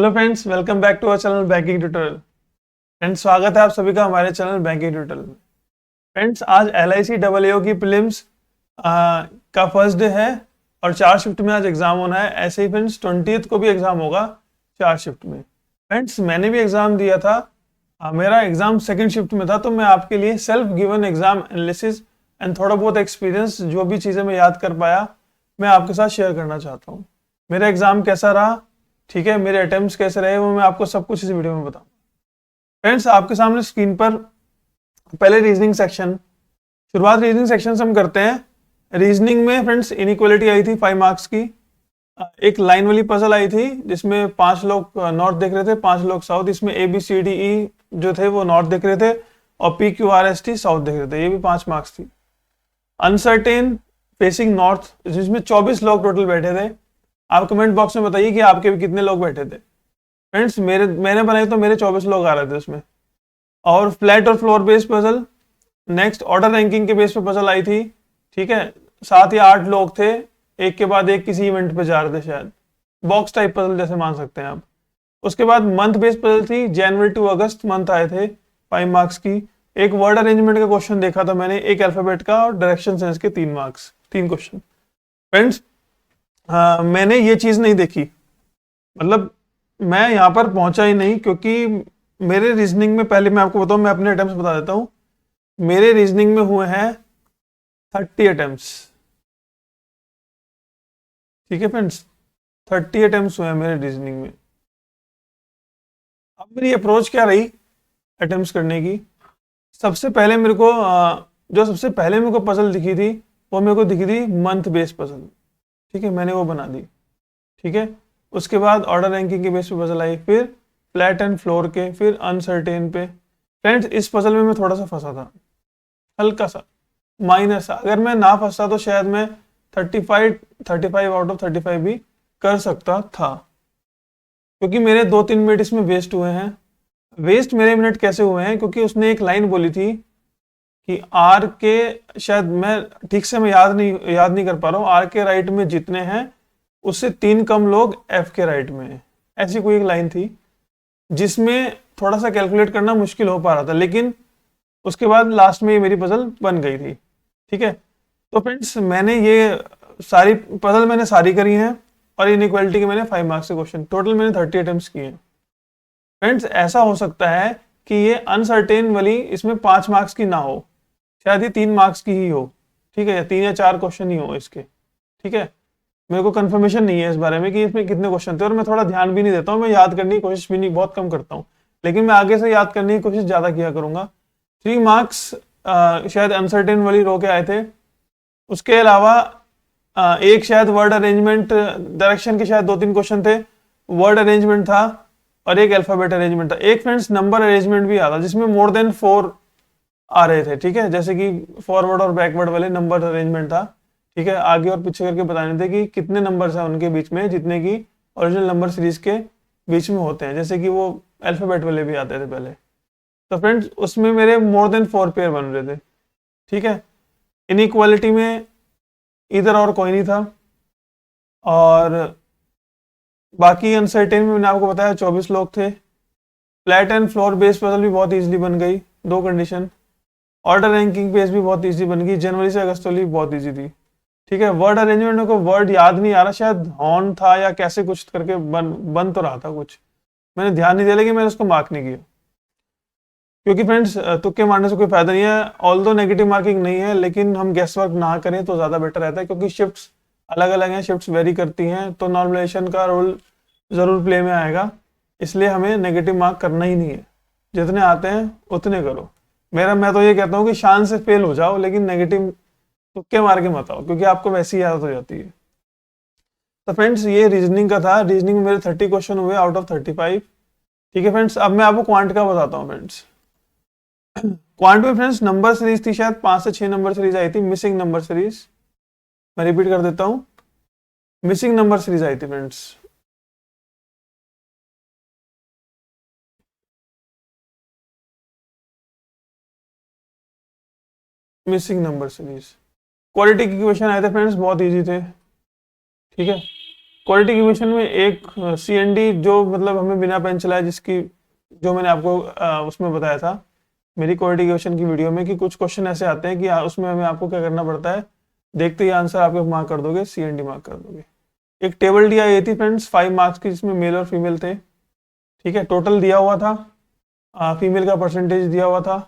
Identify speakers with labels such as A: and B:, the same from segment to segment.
A: Hello friends, welcome back to our channel banking tutorial. Friends, स्वागत है आप सभी का हमारे चैनल बैंकिंग ट्यूटोरियल में। फ्रेंड्स, आज LIC AAO की प्रीलिम्स का फर्स्ट डे है और 4 शिफ्ट में आज एग्जाम होना है। ऐसे ही फ्रेंड्स 20th को भी एग्जाम होगा 4 शिफ्ट में। फ्रेंड्स, मैंने भी एग्जाम दिया था। मेरा एग्जाम सेकेंड शिफ्ट में था, तो मैं आपके लिए self given exam analysis and थोड़ा बहुत एक्सपीरियंस, जो भी चीज़ें मैं याद कर पाया, मैं आपके साथ शेयर करना चाहता हूँ। मेरा एग्जाम कैसा रहा, ठीक है, मेरे अटेम्प्ट्स कैसे रहे, वो मैं आपको सब कुछ इस वीडियो में बताऊँ। फ्रेंड्स, आपके सामने स्क्रीन पर पहले रीजनिंग सेक्शन, शुरुआत रीजनिंग सेक्शन से हम करते हैं। रीजनिंग में फ्रेंड्स इनइक्वालिटी आई थी 5 मार्क्स की। एक लाइन वाली पजल आई थी जिसमें 5 लोग नॉर्थ देख रहे थे, 5 लोग साउथ। इसमें ABCDE जो थे वो नॉर्थ देख रहे थे और PQRST साउथ देख रहे थे। ये भी 5 मार्क्स थी। अनसर्टेन फेसिंग नॉर्थ, जिसमें 24 लोग टोटल बैठे थे। आप कमेंट बॉक्स में बताइए कि आपके भी कितने लोग बैठे थे। फ्रेंड्स, मैंने बनाई तो मेरे 24 लोग आ रहे थे उसमें। और फ्लैट और floor based puzzle, next order ranking के बेस पे पजल आई थी, ठीक है। 7 या 8 लोग थे, एक के बाद एक किसी इवेंट पे जा रहे थे, शायद बॉक्स टाइप पजल जैसे मान सकते हैं आप। उसके बाद मंथ बेस्ड पजल थी, जनवरी टू अगस्त मंथ आए थे 5 मार्क्स की। एक वर्ड अरेंजमेंट का क्वेश्चन देखा था मैंने, एक अल्फाबेट का, और डायरेक्शन सेंस के 3 मार्क्स, 3 क्वेश्चन। फ्रेंड्स, मैंने ये चीज नहीं देखी, मतलब मैं यहाँ पर पहुंचा ही नहीं, क्योंकि मेरे रीजनिंग में, पहले मैं आपको बताऊं, मैं अपने अटेम्प्ट्स बता देता हूँ। मेरे रीजनिंग में हुए हैं 30 अटेम्प्ट्स, ठीक है फ्रेंड्स, 30 अटेम्प्ट्स हुए हैं मेरे रीजनिंग में। अब मेरी अप्रोच क्या रही अटेम्प्ट्स करने की। सबसे पहले मेरे को जो सबसे पहले मेरे को पजल दिखी थी, वो मेरे को दिखी थी मंथ बेस्ड पजल, ठीक है, मैंने वो बना दी, ठीक है। उसके बाद ऑर्डर रैंकिंग के बेस पे पजल आई, फिर फ्लैट एंड फ्लोर के, फिर अनसर्टेन पे। फ्रेंड्स, इस पजल में मैं थोड़ा सा फंसा था, हल्का सा, माइनर सा। अगर मैं ना फंसता तो शायद मैं 35 आउट ऑफ 35 भी कर सकता था, क्योंकि मेरे 2-3 मिनट इसमें वेस्ट हुए हैं। वेस्ट मेरे मिनट कैसे हुए हैं, क्योंकि उसने एक लाइन बोली थी कि आर के, शायद मैं ठीक से मैं याद नहीं कर पा रहा हूँ, आर के राइट में जितने हैं उससे 3 कम लोग एफ के राइट में हैं। ऐसी कोई एक लाइन थी जिसमें थोड़ा सा कैलकुलेट करना मुश्किल हो पा रहा था, लेकिन उसके बाद लास्ट में ये मेरी पजल बन गई थी, ठीक है। तो फ्रेंड्स, मैंने ये सारी पजल मैंने सारी करी हैं, और इनइक्वालिटी के मैंने 5 मार्क्स के क्वेश्चन, टोटल मैंने 30 अटेम्प्ट्स किए हैं। फ्रेंड्स, ऐसा हो सकता है कि ये अनसर्टेन वाली इसमें 5 मार्क्स की ना हो, शायद ये 3 मार्क्स की ही हो, ठीक है, या 3 या 4 क्वेश्चन ही हो इसके, ठीक है। मेरे को कंफर्मेशन नहीं है इस बारे में कि इसमें कितने क्वेश्चन थे, और मैं थोड़ा ध्यान भी नहीं देता हूँ, मैं याद करने की कोशिश भी नहीं, बहुत कम करता हूँ, लेकिन मैं आगे से याद करने की कोशिश ज्यादा किया करूंगा। 3 मार्क्स शायद अनसर्टेन वाली रो के आए थे। उसके अलावा एक शायद वर्ड अरेंजमेंट, डायरेक्शन के शायद 2-3 क्वेश्चन थे, वर्ड अरेंजमेंट था, और एक अल्फाबेट अरेंजमेंट था। एक फ्रेंड्स नंबर अरेंजमेंट भी आता, जिसमें मोर देन 4 आ रहे थे, ठीक है, जैसे कि फॉरवर्ड और बैकवर्ड वाले नंबर अरेंजमेंट था, ठीक है। आगे और पीछे करके बताने थे कि कितने नंबर्स हैं उनके बीच में, जितने की ओरिजिनल नंबर सीरीज के बीच में होते हैं, जैसे कि वो अल्फाबेट वाले भी आते थे पहले। तो फ्रेंड्स, उसमें मेरे मोर देन 4 पेयर बन रहे थे, ठीक है। इनइक्वालिटी में इधर और कोई नहीं था, और बाकी अनसर्टेन में मैंने आपको बताया 24 लोग थे। Flat and floor base puzzle भी बहुत इजीली बन गई, 2 कंडीशन। ऑर्डर रैंकिंग पेज भी बहुत इजी बन गई, जनवरी से अगस्त वाली बहुत इजी थी, ठीक है। वर्ड अरेंजमेंट को वर्ड याद नहीं आ रहा, शायद हॉर्न था या कैसे कुछ करके बन तो रहा था कुछ, मैंने ध्यान नहीं दिया, लेकिन मैंने उसको मार्क नहीं किया, क्योंकि फ्रेंड्स तुक्के मारने से कोई फायदा नहीं है। ऑल दो नेगेटिव मार्किंग नहीं है, लेकिन हम गेस वर्क ना करें तो ज्यादा बेटर रहता है, क्योंकि शिफ्ट्स अलग अलग हैं, शिफ्ट्स वेरी करती हैं, तो नॉर्मलाइजेशन का रोल जरूर प्ले में आएगा। इसलिए हमें नेगेटिव मार्क करना ही नहीं है, जितने आते हैं उतने करो। मैं तो ये कहता हूँ कि शान से फेल हो जाओ, लेकिन नेगेटिव तुक्के मार के मत आओ, क्योंकि आपको वैसी ही आदत हो जाती है। तो फ्रेंड्स, ये रीजनिंग का था। रीजनिंग में मेरे 30 क्वेश्चन हुए आउट ऑफ 35, ठीक है फ्रेंड्स। अब मैं आपको क्वांट का बताता हूँ फ्रेंड्स। क्वांट में फ्रेंड्स नंबर सीरीज थी, शायद 5 से 6 नंबर सीरीज आई थी, मिसिंग नंबर सीरीज। मैं रिपीट कर देता हूँ, मिसिंग नंबर सीरीज आई थी friends. Missing number series, quality के क्वेश्चन आए थे फ्रेंड्स, बहुत इजी थे, ठीक है। क्वालिटी इक्वेशन में एक CND जो मतलब हमें बिना पेन चलाए, जिसकी जो मैंने आपको उसमें बताया था मेरी क्वालिटी इक्वेशन की वीडियो में, कि कुछ क्वेश्चन ऐसे आते हैं कि उसमें हमें आपको क्या करना पड़ता है, देखते ही आंसर आपके मार्क कर दोगे, CND मार्क कर दोगे। एक टेबल दी आई थी फ्रेंड्स 5 मार्क्स की, जिसमें मेल और फीमेल थे। ठीक है, टोटल दिया हुआ था, फीमेल का परसेंटेज दिया हुआ था,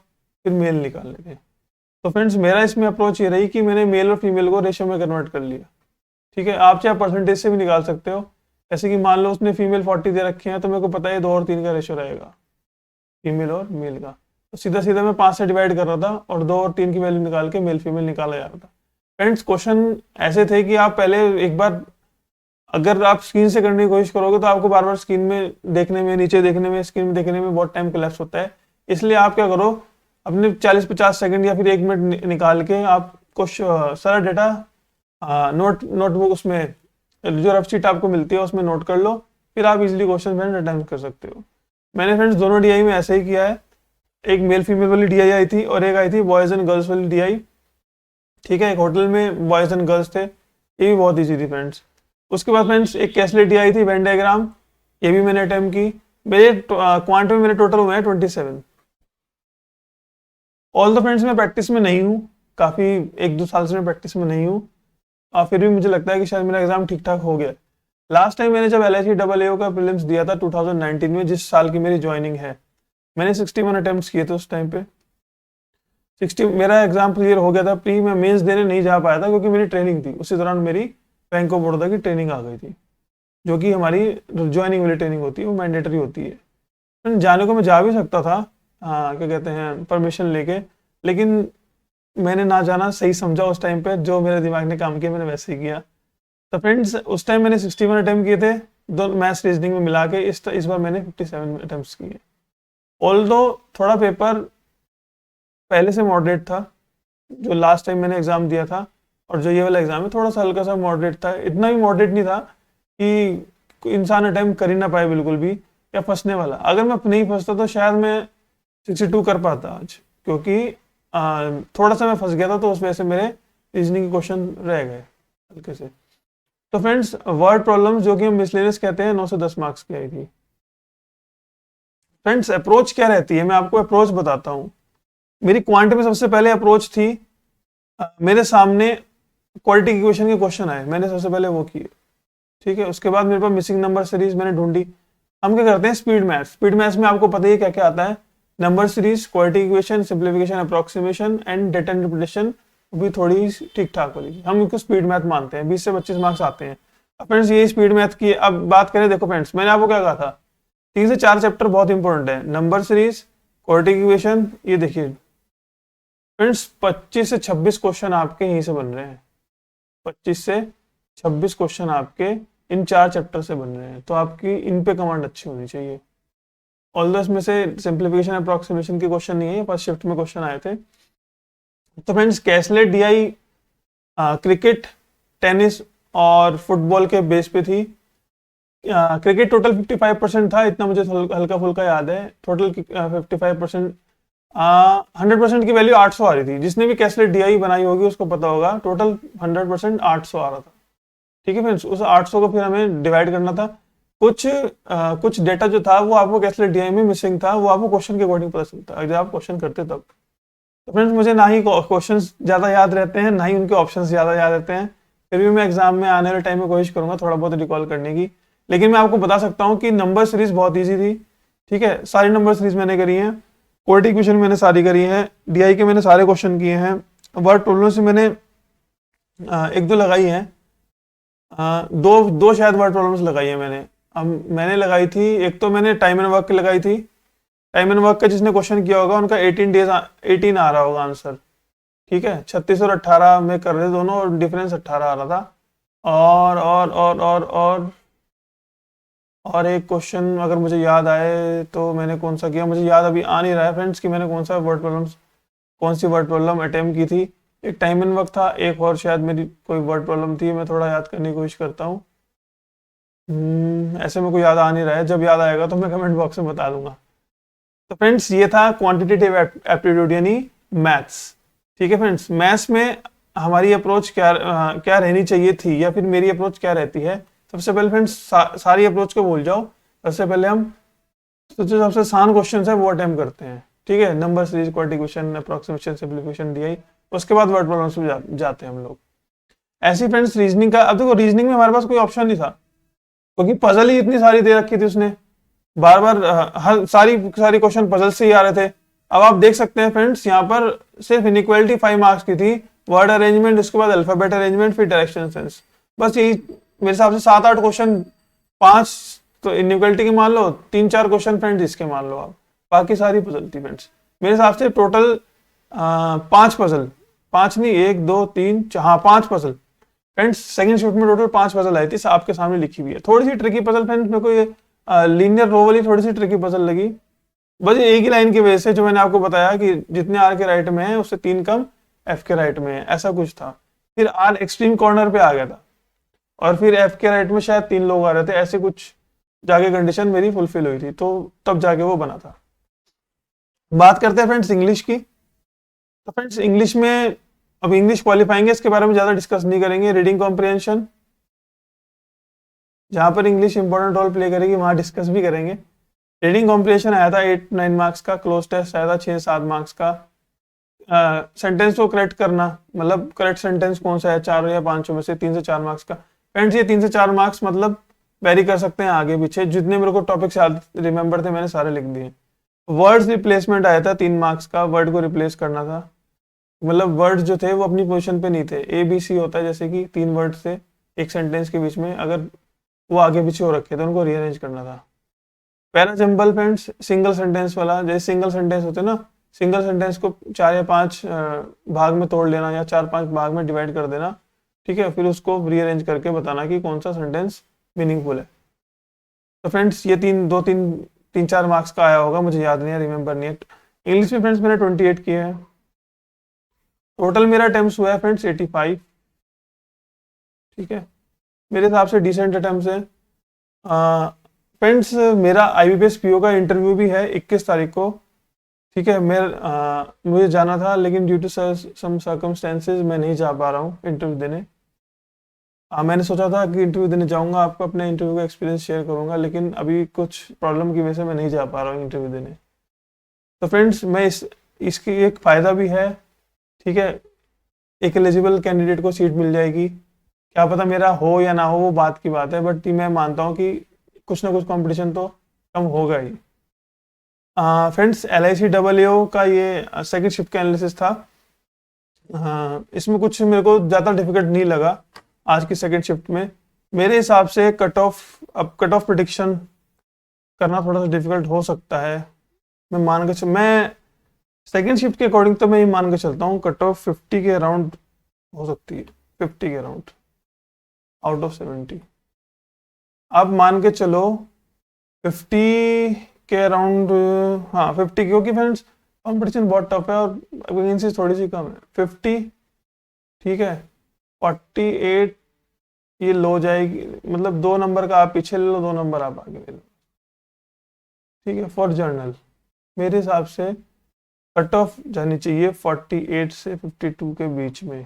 A: फिर मेल निकालने थे। तो फ्रेंड्स मेरा इसमें अप्रोच ये रही कि मैंने मेल और फीमेल को रेशो में कन्वर्ट कर लिया। ठीक है, आप चाहे परसेंटेज से भी निकाल सकते हो। जैसे कि मान लो उसने फीमेल 40 दे रखे हैं, तो मेरे को पता है 2 और 3 का रेशो रहेगा फीमेल और मेल का, तो सीधा सीधा मैं 5 से डिवाइड कर रहा था और 2 और 3 की वैल्यू निकाल के मेल फीमेल निकाला जा रहा था। फ्रेंड्स क्वेश्चन ऐसे थे कि आप पहले एक बार अगर आप स्क्रीन से करने की कोशिश करोगे तो आपको बार बार स्क्रीन में देखने में, नीचे देखने में, स्क्रीन में देखने में बहुत टाइम कोलैप्स होता है। इसलिए आप क्या करो, अपने 40-50 सेकंड या फिर 1 मिनट निकाल के आप सारा डेटा नोटबुक उसमें जो रफ शीट आपको मिलती है उसमें नोट कर लो, फिर आप इजीली क्वेश्चन फ्रेंड्स अटेम्प्ट कर सकते हो। मैंने फ्रेंड्स दोनों DI में ऐसे ही किया है। एक मेल फीमेल वाली DI आई थी और एक आई थी बॉयज एंड गर्ल्स वाली DI। ठीक है, एक होटल में बॉयज एंड गर्ल्स थे, ये भी बहुत ईजी थी फ्रेंड्स। उसके बाद फ्रेंड्स एक कैसलेट DI थी वेन डायग्राम, ये भी मैंने अटेम्प्ट की। मेरे क्वांट में मेरे टोटल हुए हैं 27। ऑल द फ्रेंड्स मैं प्रैक्टिस में नहीं हूँ, काफ़ी 1-2 साल से मैं प्रैक्टिस में नहीं हूँ, और फिर भी मुझे लगता है कि शायद मेरा एग्जाम ठीक ठाक हो गया। लास्ट टाइम मैंने जब LIC AAO का प्रीलिम्स दिया था 2019 में, जिस साल की मेरी ज्वाइनिंग है, मैंने 61 अटेम्प्ट्स किए थे उस टाइम पे। 60 मेरा एग्जाम क्लियर हो गया था। प्री मैं मेंस देने नहीं जा पाया था क्योंकि मेरी ट्रेनिंग थी, उसी दौरान मेरी बैंक ऑफ बड़ौदा की ट्रेनिंग आ गई थी, जो कि हमारी ज्वाइनिंग वाली ट्रेनिंग होती है, वो मैंडेटरी होती है। जाने को मैं जा भी सकता था, हाँ क्या कहते हैं, परमिशन लेके, लेकिन मैंने ना जाना सही समझा उस टाइम पे। जो मेरे दिमाग ने काम किया मैंने वैसे ही किया। तो फ्रेंड्स उस टाइम मैंने 61 अटेम्प्ट किए थे, दो मैथ्स रीजनिंग में मिला के। इस बार मैंने 57 अटेम्प्ट्स किए। ऑल्दो थोड़ा पेपर पहले से मॉडरेट था, जो लास्ट टाइम मैंने एग्जाम दिया था और जो ये वाला एग्जाम है, थोड़ा सा हल्का सा मॉडरेट था। इतना भी मॉडरेट नहीं था कि इंसान अटेम्प्ट कर ही ना पाए बिल्कुल भी, या फंसने वाला। अगर मैं नहीं फंसता तो शायद मैं 62 कर पाता आज, क्योंकि थोड़ा सा मैं फंस गया था, तो उस वजह से मेरे रीजनिंग के क्वेश्चन रह गए हल्के से। तो फ्रेंड्स वर्ड प्रॉब्लम्स, जो कि हम मिसलेनियस कहते हैं, 9 से 10 मार्क्स की आई थी। फ्रेंड्स अप्रोच क्या रहती है, मैं आपको अप्रोच बताता हूँ। मेरी क्वांट में सबसे पहले अप्रोच थी, मेरे सामने क्वालिटी इक्वेशन के क्वेश्चन आए, मैंने सबसे पहले वो किए। ठीक है, उसके बाद मेरे पास मिसिंग नंबर सीरीज मैंने ढूंढी। हम क्या करते हैं, स्पीड मैथ्स। स्पीड मैथ्स में आपको पता ही क्या क्या आता है, number series, quality equation, simplification, approximation and data interpretation, भी थोड़ी ठीक ठाक वाली। हम इनको स्पीड मैथ मानते हैं, 20 से 25 मार्क्स आते हैं। अब फ्रेंड्स ये स्पीड मैथ की अब बात करें, देखो फ्रेंड्स मैंने आपको क्या कहा था, 3 से 4 चैप्टर बहुत इंपॉर्टेंट है, नंबर सीरीज, क्वाड्रेटिक इक्वेशन। ये देखिए फ्रेंड्स 25 से 26 क्वेश्चन आपके यहीं से बन रहे हैं, 25 से 26 क्वेश्चन आपके इन 4 चैप्टर से बन रहे हैं। तो आपकी इन पे कमांड अच्छी होनी चाहिए। ऑल इसमें से सिंप्लीफिकेशन अप्रोक्सीमेशन के क्वेश्चन नहीं है, फर्स्ट शिफ्ट में क्वेश्चन आए थे। तो फ्रेंड्स कैसलेट DI क्रिकेट, टेनिस और फुटबॉल के बेस पे थी। क्रिकेट टोटल 55% था, इतना मुझे हल्का फुल्का याद है। टोटल 55%, 100% की वैल्यू 800 आ रही थी। जिसने भी कैसलेट DI बनाई होगी उसको पता होगा, टोटल 100% 800 आ रहा था। ठीक है फ्रेंड्स, उस 800 को फिर हमें डिवाइड करना था। कुछ डेटा जो था वो आपको कैसलेट DI में मिसिंग था, वो आपको क्वेश्चन के अकॉर्डिंग पता चलता है जब आप क्वेश्चन करते तब। तो फ्रेंड्स मुझे ना ही क्वेश्चंस ज़्यादा याद रहते हैं, ना ही उनके ऑप्शंस ज़्यादा याद रहते हैं। फिर भी मैं एग्जाम में आने वाले टाइम में कोशिश करूंगा थोड़ा बहुत रिकॉल करने की। लेकिन मैं आपको बता सकता हूँ कि नंबर सीरीज बहुत ईजी थी। ठीक है, सारी नंबर सीरीज मैंने करी है, क्वाड्रेटिक इक्वेशन मैंने सारी करी है, DI के मैंने सारे क्वेश्चन किए हैं। वर्ड प्रॉब्लम से मैंने 1-2 लगाई हैं, दो शायद वर्ड प्रॉब्लम्स लगाई है मैंने। मैंने लगाई थी, एक तो मैंने टाइम एंड वर्क की लगाई थी। टाइम एंड वर्क का जिसने क्वेश्चन किया होगा उनका 18 आ रहा होगा आंसर। ठीक है, 36 और 18 में कर रहे दोनों, और डिफरेंस 18 आ रहा था। और एक क्वेश्चन अगर मुझे याद आए तो मैंने कौन सा किया, मुझे याद अभी आ नहीं रहा है फ्रेंड्स कि मैंने कौन सी वर्ड प्रॉब्लम अटेम्प्ट की थी। एक टाइम एंड वर्क था, एक और शायद मेरी कोई वर्ड प्रॉब्लम थी, मैं थोड़ा याद करने की कोशिश करता हूँ। ऐसे में कोई याद आ नहीं रहा है, जब याद आएगा तो मैं कमेंट बॉक्स में बता दूंगा। तो फ्रेंड्स ये था क्वांटिटेटिव एप्टीट्यूड यानी मैथ्स। ठीक है फ्रेंड्स, मैथ्स में हमारी अप्रोच क्या रहनी चाहिए थी, या फिर मेरी अप्रोच क्या रहती है। सबसे पहले फ्रेंड्स सारी अप्रोच को भूल जाओ। सबसे पहले हम जो सबसे आसान क्वेश्चन है वो अटेम्प्ट करते हैं, ठीक है। Number series, quadratic equation, approximation, simplification, DI, उसके बाद वर्ड प्रॉब्लम्स में जाते हैं हम लोग। ऐसी फ्रेंड्स रीजनिंग का, अब देखो रीजनिंग में हमारे पास कोई ऑप्शन नहीं था क्योंकि पजल ही इतनी सारी दे रखी थी उसने, बार बार हर सारी क्वेश्चन पजल से ही आ रहे थे। अब आप देख सकते हैं फ्रेंड्स, यहाँ पर सिर्फ इनइक्वालिटी 5 मार्क्स की थी, वर्ड अरेंजमेंट, उसके बाद अल्फाबेट अरेंजमेंट, फिर डायरेक्शन सेंस, बस यही मेरे हिसाब से 7-8 क्वेश्चन, 5 तो इनइक्वालिटी के मान लो, 3-4 क्वेश्चन फ्रेंड्स इसके मान लो आप, बाकी सारी पजल थी फ्रेंड्स। मेरे हिसाब से टोटल 5 पजल, 5 नहीं 1 2 3 हाँ 5 पजल फ्रेंड्स सेकंड शिफ्ट में टोटल 5 पजल आई थी, आपके सामने लिखी हुई है। थोड़ी सी ट्रिकी पजल फ्रेंड्स, मेरे को ये लीनियर रो वाली थोड़ी सी ट्रिकी पजल लगी, बस एक ही लाइन की वजह से, जो मैंने आपको बताया कि जितने आर के राइट में है उससे 3 कम एफ के राइट में है, ऐसा कुछ था। फिर आर एक्सट्रीम कॉर्नर पे आ गया था और फिर एफ के राइट में शायद 3 लोग आ रहे थे, ऐसे कुछ जाके कंडीशन मेरी फुलफिल हुई थी, तो तब जाके वो बना था। बात करते हैं फ्रेंड्स इंग्लिश की। तो फ्रेंड्स इंग्लिश में, अब इंग्लिश क्वालिफाइंग है, इसके बारे में ज्यादा डिस्कस नहीं करेंगे। रीडिंग कॉम्प्रिहेंशन, जहां पर इंग्लिश इंपॉर्टेंट रोल प्ले करेगी वहां डिस्कस भी करेंगे। रीडिंग कॉम्प्रिहेंशन आया था 8-9 मार्क्स का, क्लोज टेस्ट आया था 6-7 मार्क्स का। सेंटेंस को करेक्ट करना, मतलब करेक्ट सेंटेंस कौन सा है 4 या 5 में से, 3 से 4 मार्क्स का। फ्रेंड्स ये 3 से 4 मार्क्स मतलब वेरी कर सकते हैं आगे पीछे, जितने मेरे को टॉपिक्स याद रिमेंबर थे मैंने सारे लिख दिए। वर्ड्स रिप्लेसमेंट आया था 3 मार्क्स का, वर्ड को रिप्लेस करना था, मतलब वर्ड्स जो थे वो अपनी पोजीशन पे नहीं थे। ए बी सी होता है, जैसे कि 3 वर्ड थे एक सेंटेंस के बीच में, अगर वो आगे पीछे हो रखे थे उनको रीअरेंज करना था। पैराजम्बल फ्रेंड्स सिंगल सेंटेंस वाला, जैसे सिंगल सेंटेंस होते ना, सिंगल सेंटेंस को 4 या 5 भाग में तोड़ लेना या 4-5 भाग में डिवाइड कर देना, ठीक है, फिर उसको रीअरेंज करके बताना कि कौन सा सेंटेंस मीनिंगफुल है। तो फ्रेंड्स ये 3-4 मार्क्स का आया होगा, मुझे याद नहीं है, रिमेंबर नहीं है। इंग्लिश में फ्रेंड्स मैंने 28 किए हैं, टोटल मेरा अटेम्प्ट हुआ है फ्रेंड्स 85, ठीक है, मेरे हिसाब से डिसेंट अटेम्प्ट है। फ्रेंड्स मेरा IBPS PO का इंटरव्यू भी है 21 तारीख को, ठीक है। मुझे जाना था लेकिन ड्यू टू सम सर्कमस्टेंसेज मैं नहीं जा पा रहा हूँ इंटरव्यू देने। मैंने सोचा था कि इंटरव्यू देने जाऊंगा, आपको अपने इंटरव्यू का एक्सपीरियंस शेयर करूंगा, लेकिन अभी कुछ प्रॉब्लम की वजह से मैं नहीं जा पा रहा हूँ इंटरव्यू देने। तो फ्रेंड्स मैं इसकी एक फ़ायदा भी है, ठीक है, एक एलिजिबल कैंडिडेट को सीट मिल जाएगी। क्या पता मेरा हो या ना हो वो बात की बात है, बट मैं मानता हूँ कि कुछ ना कुछ कंपटीशन तो कम होगा ही। फ्रेंड्स LIC का ये सेकंड शिफ्ट का एनालिसिस था। इसमें कुछ मेरे को ज़्यादा डिफिकल्ट नहीं लगा आज की सेकंड शिफ्ट में। मेरे हिसाब से कट ऑफ प्रिडिक्शन करना थोड़ा सा डिफिकल्ट हो सकता है। मैं सेकंड शिफ्ट के अकॉर्डिंग तो मैं ये मान के चलता हूँ कट ऑफ 50 के अराउंड हो सकती है, 50 के अराउंड आउट ऑफ 70। अब मान के चलो 50 के अराउंड, हाँ 50, क्योंकि फ्रेंड्स कंपटीशन बहुत टफ है और वैकेंसी थोड़ी सी कम है। 50, ठीक है, 48 ये लो जाएगी, मतलब 2 नंबर का आप पीछे ले लो, 2 नंबर आप आगे ले लो, ठीक है। फॉर जर्नल मेरे हिसाब से कट ऑफ जानी चाहिए 48 से 52 के बीच में,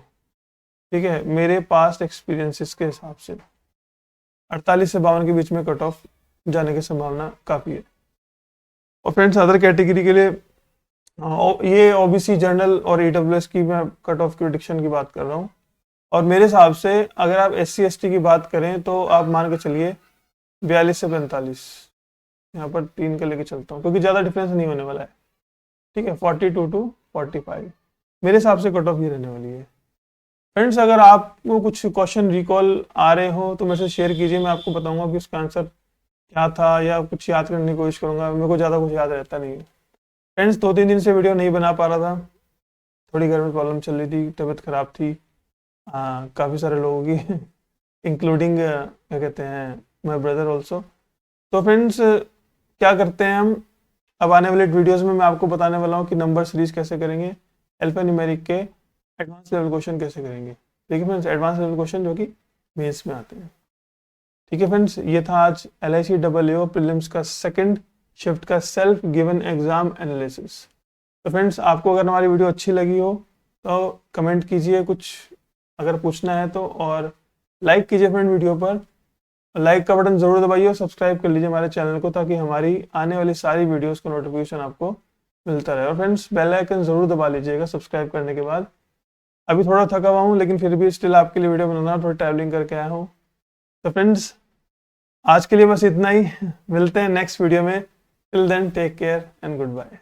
A: ठीक है, मेरे पास्ट एक्सपीरियंसेस के हिसाब से 48 से 52 के बीच में कट ऑफ जाने की संभावना काफ़ी है। और फ्रेंड्स अदर कैटेगरी के लिए ये OBC जनरल और EWS की मैं कट ऑफ प्रेडिक्शन की बात कर रहा हूँ। और मेरे हिसाब से अगर आप SC ST की बात करें तो आप मान के चलिए 42 से 45, यहाँ पर 3 का लेके चलता हूँ क्योंकि ज़्यादा डिफरेंस नहीं होने वाला है, ठीक है। 42 to 45 मेरे हिसाब से कट ऑफ ये रहने वाली है। फ्रेंड्स अगर आपको कुछ क्वेश्चन रिकॉल आ रहे हो तो मेरे से शेयर कीजिए, मैं आपको बताऊंगा कि उसका आंसर क्या था या कुछ याद करने की कोशिश करूंगा, मेरे को ज़्यादा कुछ याद रहता नहीं है। फ्रेंड्स 2-3 दिन से वीडियो नहीं बना पा रहा था, थोड़ी घर में प्रॉब्लम चल रही थी, तबीयत ख़राब थी काफ़ी सारे लोगों की इंक्लूडिंग क्या कहते हैं माय ब्रदर ऑल्सो। तो फ्रेंड्स क्या करते हैं हम, अब आने वाले वीडियोस में मैं आपको बताने वाला हूँ कि नंबर सीरीज कैसे करेंगे, अल्फान्यूमेरिक के एडवांस लेवल क्वेश्चन कैसे करेंगे, ठीक है फ्रेंड्स, एडवांस लेवल क्वेश्चन जो कि मेंस में आते हैं, ठीक है फ्रेंड्स। ये था आज LIC प्रीलिम्स का सेकंड शिफ्ट का सेल्फ गिवन एग्जाम एनालिसिस। तो फ्रेंड्स आपको अगर हमारी वीडियो अच्छी लगी हो तो कमेंट कीजिए कुछ अगर पूछना है तो, और लाइक कीजिए फ्रेंड वीडियो पर। लाइक का बटन ज़रूर दबाइए और सब्सक्राइब कर लीजिए हमारे चैनल को, ताकि हमारी आने वाली सारी वीडियोस का नोटिफिकेशन आपको मिलता रहे। और फ्रेंड्स बेल आइकन ज़रूर दबा लीजिएगा सब्सक्राइब करने के बाद। अभी थोड़ा थका हुआ हूँ, लेकिन फिर भी स्टिल आपके लिए वीडियो बनाना, थोड़ा ट्रैवलिंग करके आया हूँ। तो फ्रेंड्स आज के लिए बस इतना ही, मिलते हैं नेक्स्ट वीडियो में। Till then take care and good bye.